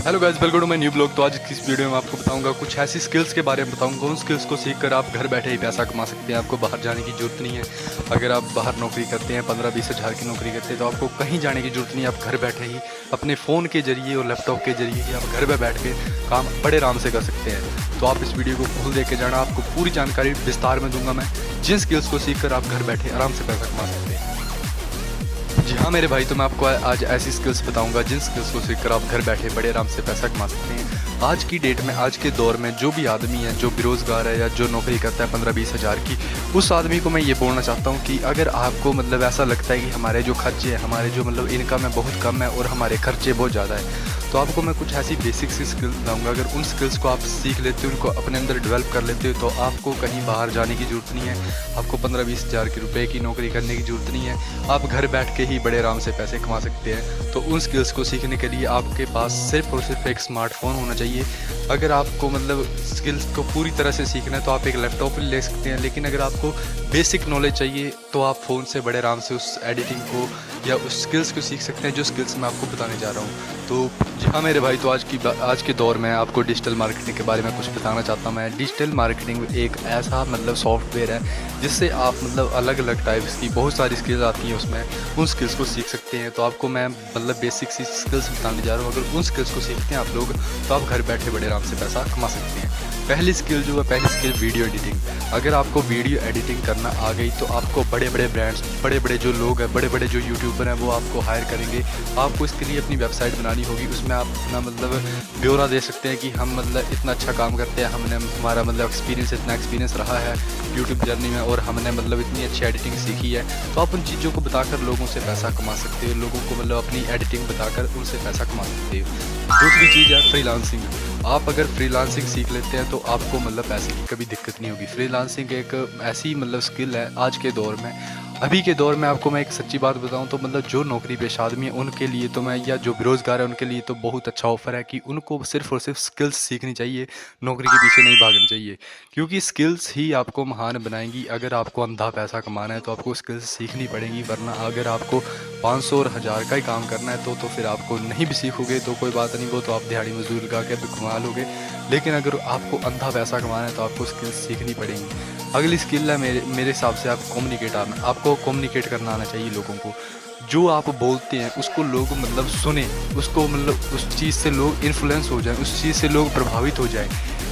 Hello guys, welcome to my new blog. तो आज की इस वीडियो में आपको बताऊंगा कुछ ऐसी स्किल्स के बारे में बताऊंगा। उन स्किल्स को सीखकर आप घर बैठे ही पैसा कमा सकते हैं। आपको बाहर जाने की जरूरत नहीं है। अगर आप बाहर नौकरी करते हैं, 15-20 हज़ार की नौकरी करते हैं, तो आपको कहीं जाने की जरूरत नहीं है। आप घर बैठे ही अपने फ़ोन के जरिए और लैपटॉप के जरिए ही आप घर में बैठ के काम बड़े आराम से कर सकते हैं। तो आप इस वीडियो को फुल देख के जाना, आपको पूरी जानकारी विस्तार में दूंगा मैं, जिन स्किल्स को सीखकर आप घर बैठे आराम से पैसा कमा सकते हैं। जी हाँ मेरे भाई, तो मैं आपको आज ऐसी स्किल्स बताऊंगा जिन स्किल्स को सीखकर आप घर बैठे बड़े आराम से पैसा कमा सकते हैं। आज की डेट में, आज के दौर में जो भी आदमी है, जो बेरोज़गार है या जो नौकरी करता है 15-20 हज़ार की, उस आदमी को मैं ये बोलना चाहता हूँ कि अगर आपको ऐसा लगता है कि हमारे जो खर्चे हैं, हमारे जो इनकम है बहुत कम है और हमारे खर्चे बहुत ज़्यादा है, तो आपको मैं कुछ ऐसी बेसिक सी स्किल्स बताऊँगा। अगर उन स्किल्स को आप सीख लेते हो, उनको अपने अंदर डेवलप कर लेते हो, तो आपको कहीं बाहर जाने की ज़रूरत नहीं है। आपको 15-20 हज़ार की रुपये की नौकरी करने की ज़रूरत नहीं है। आप घर बैठ के ही बड़े आराम से पैसे कमा सकते हैं। तो उन स्किल्स को सीखने के लिए आपके पास सिर्फ और सिर्फ एक स्मार्टफोन होना चाहिए। अगर आपको स्किल्स को पूरी तरह से सीखना है तो आप एक लैपटॉप ले सकते हैं, लेकिन अगर आपको बेसिक नॉलेज चाहिए तो आप फ़ोन से बड़े आराम से उस एडिटिंग को या उस स्किल्स को सीख सकते हैं जो स्किल्स मैं आपको बताने जा रहा हूँ। तो जी हाँ मेरे भाई, तो आज के दौर में आपको डिजिटल मार्केटिंग के बारे में कुछ बताना चाहता हूँ मैं। डिजिटल मार्केटिंग एक ऐसा सॉफ्टवेयर है जिससे आप अलग अलग टाइप्स की बहुत सारी स्किल्स आती हैं उसमें, उन स्किल्स को सीख सकते हैं। तो आपको मैं बेसिक सी स्किल्स बताने जा रहा हूँ। अगर उन स्किल्स को सीखते हैं आप लोग, तो आप घर बैठे बड़े आराम से पैसा कमा सकते हैं। पहली स्किल वीडियो एडिटिंग। अगर आपको वीडियो एडिटिंग करना आ गई तो आपको बड़े बड़े ब्रांड्स, बड़े बड़े जो लोग हैं, बड़े बड़े जो यूट्यूबर हैं, वो आपको हायर करेंगे। आपको इसके लिए अपनी वेबसाइट बनानी होगी, उसमें आप अपना ब्यौरा दे सकते हैं कि हम इतना अच्छा काम करते हैं, हमने हमारा इतना एक्सपीरियंस रहा है यूट्यूब जर्नी में, और हमने इतनी अच्छी एडिटिंग सीखी है। तो आप उन चीज़ों को बताकर लोगों से पैसा कमा सकते हो, लोगों को अपनी एडिटिंग बताकर उनसे पैसा कमा सकते हो। दूसरी चीज़ है फ्रीलांसिंग। आप अगर फ्रीलांसिंग सीख लेते हैं तो आपको पैसे की कभी दिक्कत नहीं होगी। फ्रीलांसिंग एक ऐसी स्किल है आज के दौर में, अभी के दौर में। आपको मैं एक सच्ची बात बताऊं तो जो नौकरी पेशा आदमी है उनके लिए तो मैं, या जो बेरोज़गार है उनके लिए तो बहुत अच्छा ऑफ़र है कि उनको सिर्फ़ और सिर्फ स्किल्स सीखनी चाहिए, नौकरी के पीछे नहीं भागना चाहिए, क्योंकि स्किल्स ही आपको महान बनाएंगी। अगर आपको अंधा पैसा कमाना है तो आपको स्किल्स सीखनी पड़ेंगी, वरना अगर आपको 500 और 1000 का ही काम करना है तो फिर आपको नहीं भी सीखोगे तो कोई बात नहीं, वो तो आप दिहाड़ी मजदूर लगा के भी कमा लोगे। लेकिन अगर आपको अंधा पैसा कमाना है तो आपको स्किल्स सीखनी पड़ेंगी। अगली स्किल है मेरे हिसाब से आपको कम्युनिकेट करना आना चाहिए लोगों को। जो आप बोलते हैं उसको लोग सुने, उसको उस चीज़ से लोग इन्फ्लुएंस हो जाएं, उस चीज़ से लोग प्रभावित हो जाएं।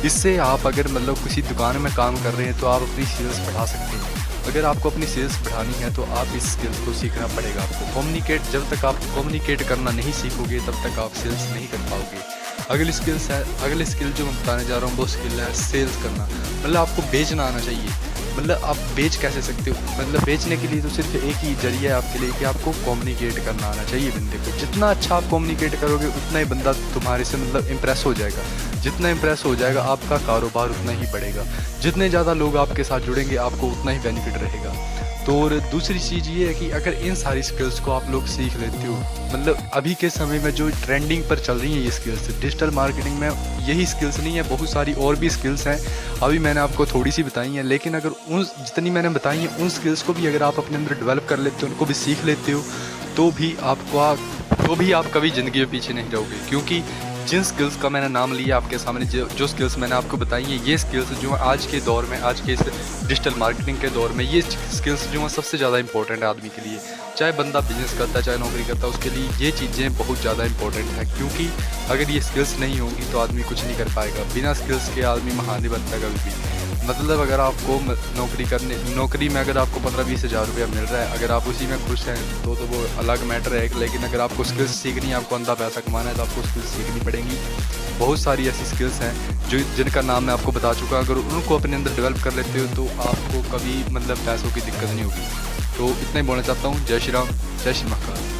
इससे आप अगर किसी दुकान में काम कर रहे हैं तो आप अपनी सेल्स बढ़ा सकते हैं। अगर आपको अपनी सेल्स बढ़ानी है तो आप इस स्किल्स को सीखना पड़ेगा आपको। जब तक आप कम्युनिकेट करना नहीं सीखोगे तब तक आप सेल्स नहीं कर पाओगे। अगली स्किल जो मैं बताने जा रहा हूँ वो स्किल है सेल्स करना। आपको बेचना आना चाहिए। आप बेच कैसे सकते हो? बेचने के लिए तो सिर्फ एक ही जरिया है आपके लिए कि आपको कम्युनिकेट करना आना चाहिए बंदे को। जितना अच्छा आप कम्युनिकेट करोगे उतना ही बंदा तुम्हारे से इम्प्रेस हो जाएगा। जितना इम्प्रेस हो जाएगा आपका कारोबार उतना ही बढ़ेगा। जितने ज़्यादा लोग आपके साथ जुड़ेंगे आपको उतना ही बेनिफिट रहेगा। तो और दूसरी चीज़ ये है कि अगर इन सारी स्किल्स को आप लोग सीख लेते हो, अभी के समय में जो ट्रेंडिंग पर चल रही हैं ये स्किल्स, डिजिटल मार्केटिंग में यही स्किल्स नहीं है, बहुत सारी और भी स्किल्स हैं। अभी मैंने आपको थोड़ी सी बताई हैं, लेकिन अगर जितनी मैंने बताई हैं उन स्किल्स को भी अगर आप अपने अंदर डेवलप कर लेते हो, उनको भी सीख लेते हो, तो भी आप कभी ज़िंदगी में पीछे नहीं रहोगे। क्योंकि जिन स्किल्स का मैंने नाम लिया आपके सामने, जो स्किल्स मैंने आपको बताई हैं, ये स्किल्स जो आज के दौर में, आज के इस डिजिटल मार्केटिंग के दौर में, ये स्किल्स जो हैं सबसे ज़्यादा इंपॉर्टेंट है आदमी के लिए। चाहे बंदा बिजनेस करता है, चाहे नौकरी करता है, उसके लिए ये चीज़ें बहुत ज़्यादा इंपॉर्टेंट है। क्योंकि अगर ये स्किल्स नहीं होंगी तो आदमी कुछ नहीं कर पाएगा। बिना स्किल्स के आदमी महान नहीं बनता कभी भी। अगर आपको नौकरी में अगर आपको 15-20 हज़ार रुपया मिल रहा है, अगर आप उसी में खुश हैं तो वो अलग मैटर है। लेकिन अगर आपको स्किल्स सीखनी है, आपको अंधा पैसा कमाना है, तो आपको स्किल्स सीखनी पड़ेंगी। बहुत सारी ऐसी स्किल्स हैं जिनका नाम मैं आपको बता चुका। अगर उनको अपने अंदर डेवलप कर लेते हो तो आपको कभी पैसों की दिक्कत नहीं होगी। तो इतना ही बोलना चाहता हूँ। जय श्री राम, जय श्री महाकाल।